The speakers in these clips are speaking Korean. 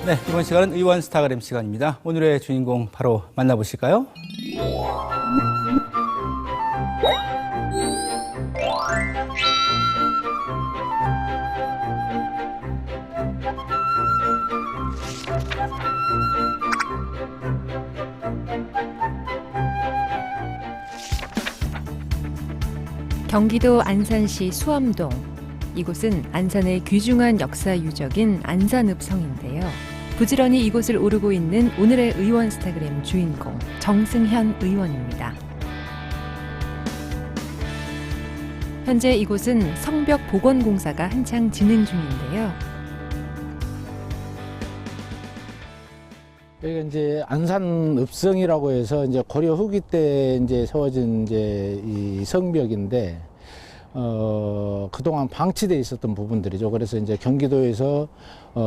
네, 이번 시간은 의원 스타그램 시간입니다. 오늘의 주인공 바로 만나보실까요? 경기도 안산시 수암동. 이곳은 안산의 귀중한 역사 유적인 안산읍성인데요. 부지런히 이곳을 오르고 있는 오늘의 의원 스타그램 주인공 정승현 의원입니다. 현재 이곳은 성벽 복원공사가 한창 진행 중인데요. 여기가 이제 안산읍성이라고 해서 이제 고려 후기 때 이제 세워진 이제 이 성벽인데, 그동안 방치돼 있었던 부분들이죠. 그래서 이제 경기도에서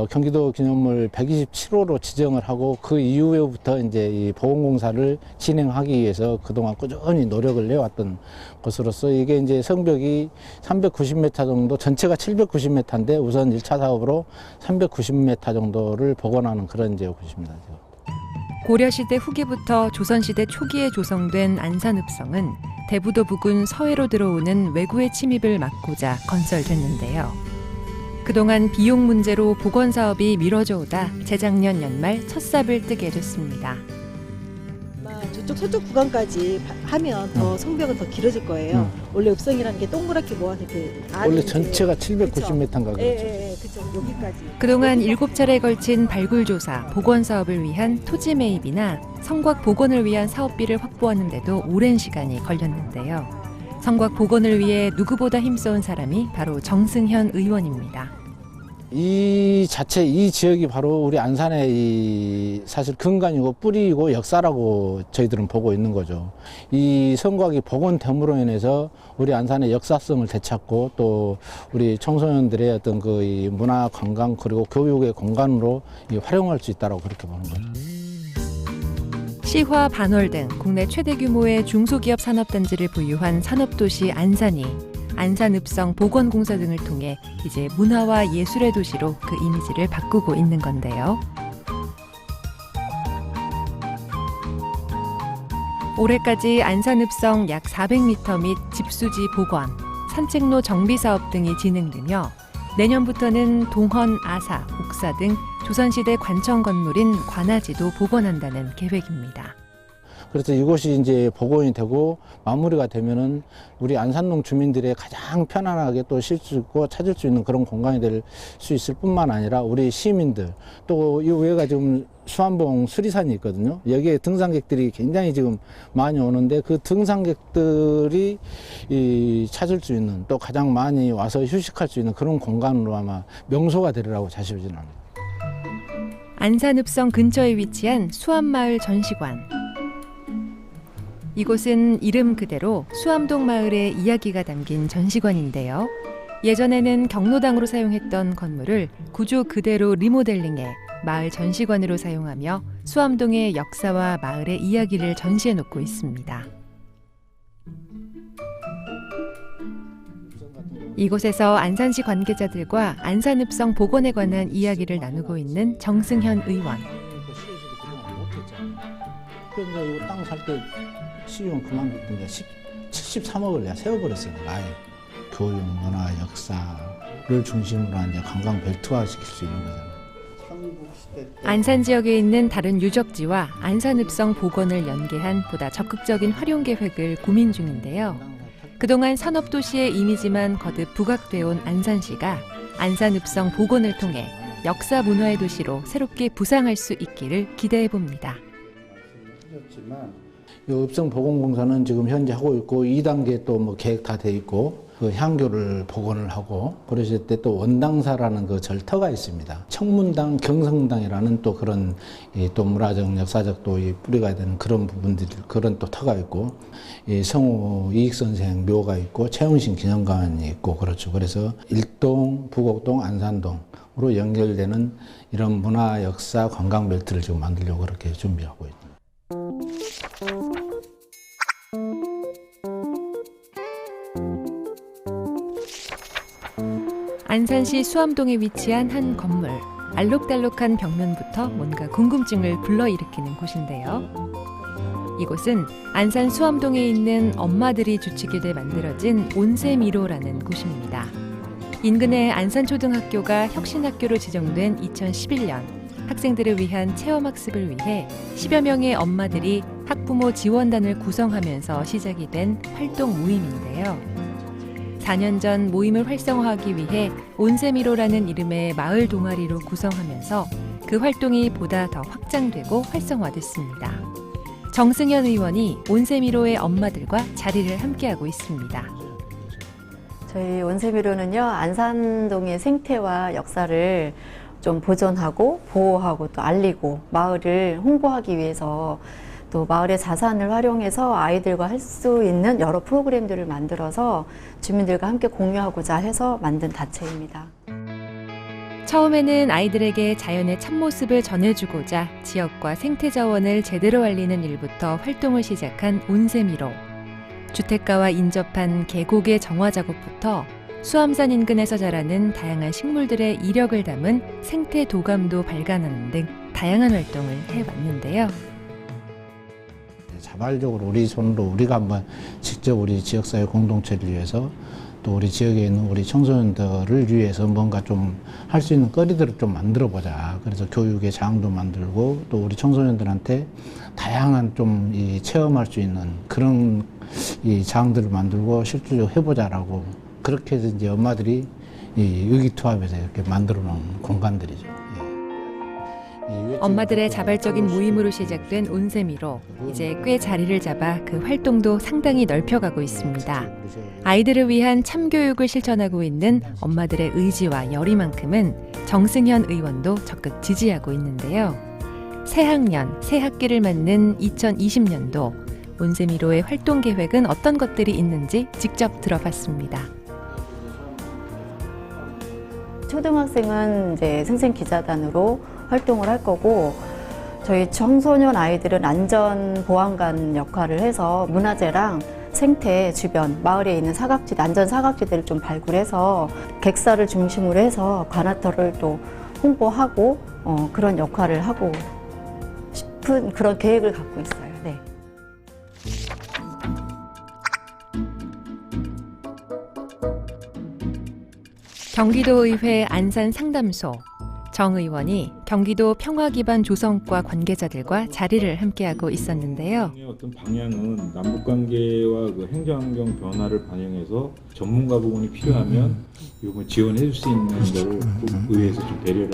경기도 기념물 127호로 지정을 하고 그 이후부터 이제 이 보건공사를 진행하기 위해서 그동안 꾸준히 노력을 해왔던 것으로서 이게 이제 성벽이 390m 정도, 전체가 790m인데 우선 1차 사업으로 390m 정도를 복원하는 그런 이제 곳입니다. 고려시대 후기부터 조선시대 초기에 조성된 안산읍성은 대부도 부근 서해로 들어오는 외구의 침입을 막고자 건설됐는데요. 그동안 비용 문제로 복원 사업이 미뤄져 오다 재작년 연말 첫 삽을 뜨게 됐습니다. 저쪽 서쪽 구간까지 하면 더 성벽은 더 길어질 거예요. 원래 읍성이라는 게 동그랗게 모아서 이렇게 원래 전체가 790m인가 그렇죠. 예, 그렇죠. 여기까지. 그동안 7차례 걸친 발굴조사, 복원 사업을 위한 토지 매입이나 성곽 복원을 위한 사업비를 확보하는데도 오랜 시간이 걸렸는데요. 성곽 복원을 위해 누구보다 힘써온 사람이 바로 정승현 의원입니다. 이 지역이 바로 우리 안산의 이 사실 근간이고 뿌리이고 역사라고 저희들은 보고 있는 거죠. 이 성곽이 복원됨으로 인해서 우리 안산의 역사성을 되찾고 또 우리 청소년들의 어떤 그 이 문화 관광 그리고 교육의 공간으로 활용할 수 있다고 그렇게 보는 거죠. 시화, 반월 등 국내 최대 규모의 중소기업 산업단지를 보유한 산업도시 안산이 안산읍성 복원공사 등을 통해 이제 문화와 예술의 도시로 그 이미지를 바꾸고 있는 건데요. 올해까지 안산읍성 약 400m 및 집수지 복원, 산책로 정비 사업 등이 진행되며 내년부터는 동헌, 아사, 옥사 등 조선시대 관청 건물인 관아지도 복원한다는 계획입니다. 그래서 이곳이 이제 복원이 되고 마무리가 되면은 우리 안산동 주민들의 가장 편안하게 또 쉴 수 있고 찾을 수 있는 그런 공간이 될 수 있을 뿐만 아니라 우리 시민들 또 이 위에가 지금 수암봉 수리산이 있거든요. 여기에 등산객들이 굉장히 지금 많이 오는데 그 등산객들이 찾을 수 있는 또 가장 많이 와서 휴식할 수 있는 그런 공간으로 아마 명소가 되리라고 자신합니다. 안산읍성 근처에 위치한 수암마을 전시관. 이곳은 이름 그대로 수암동 마을의 이야기가 담긴 전시관인데요. 예전에는 경로당으로 사용했던 건물을 구조 그대로 리모델링해 마을 전시관으로 사용하며 수암동의 역사와 마을의 이야기를 전시해 놓고 있습니다. 이곳에서 안산시 관계자들과 안산읍성 복원에 관한 이야기를 나누고 있는 정승현 의원. 그래서 이거 땅 살 때 시의원 그만뒀던데 73억을 내가 세워버렸어요. 아예 교육, 문화, 역사를 중심으로 이제 관광 벨트화 시킬 수 있는 거잖아요. 안산 지역에 있는 다른 유적지와 안산읍성 복원을 연계한 보다 적극적인 활용 계획을 고민 중인데요. 그동안 산업도시의 이미지만 거듭 부각되어 온 안산시가 안산읍성 복원을 통해 역사 문화의 도시로 새롭게 부상할 수 있기를 기대해 봅니다. 이 읍성 복원공사는 지금 현재 하고 있고 2단계 또 뭐 계획 다 돼 있고 그 향교를 복원을 하고 그러실 때 또 원당사라는 그 절터가 있습니다. 청문당, 경성당이라는 또 그런 또 문화적, 역사적 또 뿌리가 되는 그런 부분들이 그런 또 터가 있고 성우 이익선생 묘가 있고 최은신 기념관이 있고 그렇죠. 그래서 일동, 부곡동, 안산동으로 연결되는 이런 문화, 역사, 관광 벨트를 지금 만들려고 그렇게 준비하고 있습니다. 안산시 수암동에 위치한 한 건물. 알록달록한 벽면부터 뭔가 궁금증을 불러일으키는 곳인데요. 이곳은 안산 수암동에 있는 엄마들이 주치기대 만들어진 온세미로라는 곳입니다. 인근의 안산초등학교가 혁신학교로 지정된 2011년 학생들을 위한 체험학습을 위해 10여 명의 엄마들이 학부모 지원단을 구성하면서 시작이 된 활동 모임인데요. 4년 전 모임을 활성화하기 위해 온세미로라는 이름의 마을 동아리로 구성하면서 그 활동이 보다 더 확장되고 활성화됐습니다. 정승현 의원이 온세미로의 엄마들과 자리를 함께하고 있습니다. 저희 온세미로는요, 안산동의 생태와 역사를 좀 보존하고 보호하고 또 알리고 마을을 홍보하기 위해서 또 마을의 자산을 활용해서 아이들과 할 수 있는 여러 프로그램들을 만들어서 주민들과 함께 공유하고자 해서 만든 단체입니다. 처음에는 아이들에게 자연의 참모습을 전해주고자 지역과 생태 자원을 제대로 알리는 일부터 활동을 시작한 온세미로. 주택가와 인접한 계곡의 정화 작업부터 수암산 인근에서 자라는 다양한 식물들의 이력을 담은 생태 도감도 발간하는 등 다양한 활동을 해왔는데요. 자발적으로 우리 손으로 우리가 한번 직접 우리 지역사회 공동체를 위해서 또 우리 지역에 있는 우리 청소년들을 위해서 뭔가 좀 할 수 있는 거리들을 좀 만들어 보자. 그래서 교육의 장도 만들고 또 우리 청소년들한테 다양한 좀 이 체험할 수 있는 그런 이 장들을 만들고 실질적으로 해보자라고 그렇게 해서 이제 엄마들이 이 의기투합해서 이렇게 만들어 놓은 공간들이죠. 엄마들의 자발적인 모임으로 시작된 온세미로 이제 꽤 자리를 잡아 그 활동도 상당히 넓혀가고 있습니다. 아이들을 위한 참교육을 실천하고 있는 엄마들의 의지와 열의만큼은 정승현 의원도 적극 지지하고 있는데요. 새 학년, 새 학기를 맞는 2020년도 온세미로의 활동 계획은 어떤 것들이 있는지 직접 들어봤습니다. 초등학생은 이제 생생기자단으로 활동을 할 거고, 저희 청소년 아이들은 안전보안관 역할을 해서 문화재랑 생태 주변, 마을에 있는 사각지, 안전 사각지대를 좀 발굴해서 객사를 중심으로 해서 관아터를 또 홍보하고 그런 역할을 하고 싶은 그런 계획을 갖고 있어요. 네. 경기도의회 안산상담소 정 의원이 경기도 평화기반 조성과 관계자들과 자리를 함께하고 있었는데요. 어떤 방향은 남북관계와 그 행정환경 변화를 반영해서 전문가 부분이 필요하면 요거 지원해 줄 수 있는 거를 의회에서 좀 배려를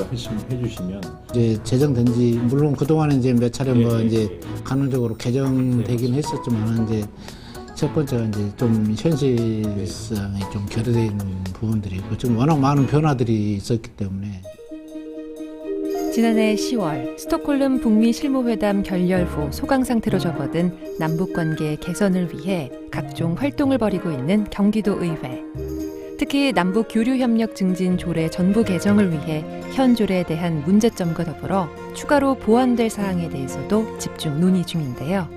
해주시면 이제 제정된 지 물론 그동안에 이제 몇 차례 뭐 이제 간헐적으로 개정되긴 했었지만 이제 첫 번째가 이제 좀 현실성이 좀 결여되어 있는 부분들이 있고 지금 워낙 많은 변화들이 있었기 때문에. 지난해 10월 스톡홀름 북미 실무회담 결렬 후 소강 상태로 접어든 남북관계 개선을 위해 각종 활동을 벌이고 있는 경기도의회. 특히 남북 교류협력 증진 조례 전부 개정을 위해 현 조례에 대한 문제점과 더불어 추가로 보완될 사항에 대해서도 집중 논의 중인데요.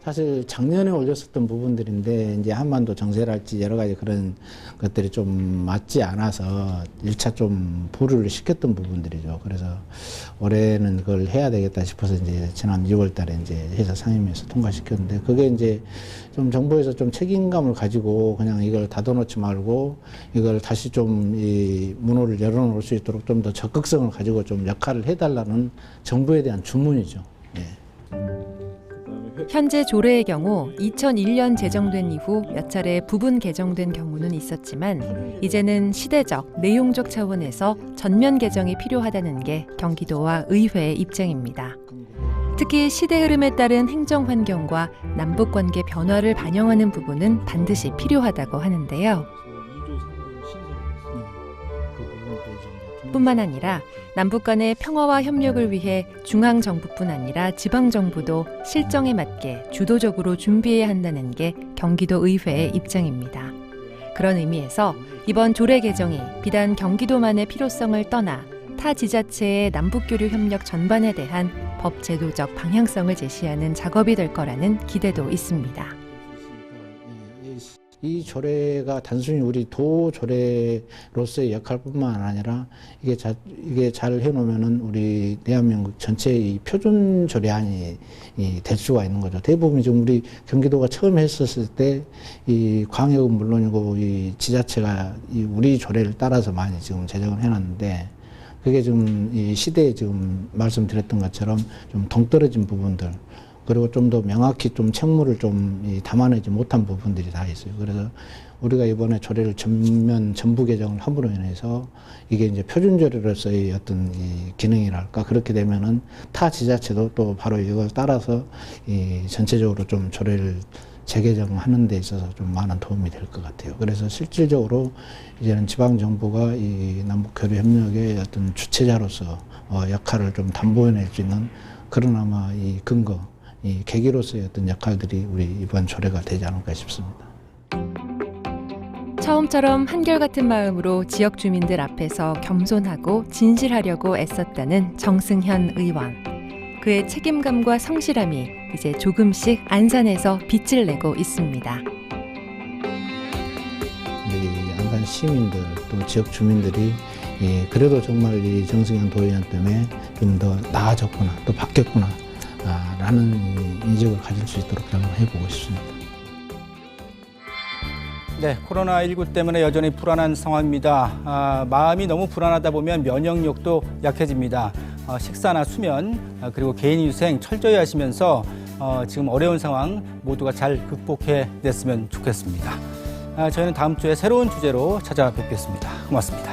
사실 작년에 올렸었던 부분들인데 이제 한반도 정세랄지 여러 가지 그런 것들이 좀 맞지 않아서 1차 좀 보류를 시켰던 부분들이죠. 그래서 올해는 그걸 해야 되겠다 싶어서 이제 지난 6월 달에 이제 회사 상임위에서 통과시켰는데 그게 이제 좀 정부에서 좀 책임감을 가지고 그냥 이걸 닫아놓지 말고 이걸 다시 좀 이 문호를 열어놓을 수 있도록 좀 더 적극성을 가지고 좀 역할을 해달라는 정부에 대한 주문이죠. 예. 현재 조례의 경우 2001년 제정된 이후 몇 차례 부분 개정된 경우는 있었지만 이제는 시대적, 내용적 차원에서 전면 개정이 필요하다는 게 경기도와 의회의 입장입니다. 특히 시대 흐름에 따른 행정 환경과 남북관계 변화를 반영하는 부분은 반드시 필요하다고 하는데요. 뿐만 아니라 남북 간의 평화와 협력을 위해 중앙정부뿐 아니라 지방정부도 실정에 맞게 주도적으로 준비해야 한다는 게 경기도 의회의 입장입니다. 그런 의미에서 이번 조례 개정이 비단 경기도만의 필요성을 떠나 타 지자체의 남북교류 협력 전반에 대한 법 제도적 방향성을 제시하는 작업이 될 거라는 기대도 있습니다. 이 조례가 단순히 우리 도 조례로서의 역할뿐만 아니라 이게 잘 해놓으면은 우리 대한민국 전체의 이 표준 조례안이 될 수가 있는 거죠. 대부분 지금 우리 경기도가 처음 했었을 때 이 광역은 물론이고 이 지자체가 이 우리 조례를 따라서 많이 지금 제정을 해놨는데 그게 지금 이 시대에 지금 말씀드렸던 것처럼 좀 동떨어진 부분들 그리고 좀 더 명확히 좀 책무를 좀 담아내지 못한 부분들이 다 있어요. 그래서 우리가 이번에 조례를 전부 개정을 함으로 인해서 이게 이제 표준조례로서의 어떤 이 기능이랄까 그렇게 되면은 타 지자체도 또 바로 이걸 따라서 이 전체적으로 좀 조례를 재개정하는 데 있어서 좀 많은 도움이 될 것 같아요. 그래서 실질적으로 이제는 지방 정부가 이 남북 교류 협력의 어떤 주체자로서 역할을 좀 담보해낼 수 있는 그런 아마 이 근거, 이 계기로서의 어떤 역할들이 우리 이번 조례가 되지 않을까 싶습니다. 처음처럼 한결같은 마음으로 지역 주민들 앞에서 겸손하고 진실하려고 애썼다는 정승현 의원. 그의 책임감과 성실함이 이제 조금씩 안산에서 빛을 내고 있습니다. 우리 안산 시민들 또 지역 주민들이 그래도 정말 이 정승현 도의원 때문에 좀 더 나아졌구나 또 바뀌었구나 라는 인식을 가질 수 있도록 한번 해보고 싶습니다. 네, 코로나19 때문에 여전히 불안한 상황입니다. 마음이 너무 불안하다 보면 면역력도 약해집니다. 식사나 수면 그리고 개인위생 철저히 하시면서 지금 어려운 상황 모두가 잘 극복해냈으면 좋겠습니다. 저희는 다음 주에 새로운 주제로 찾아뵙겠습니다. 고맙습니다.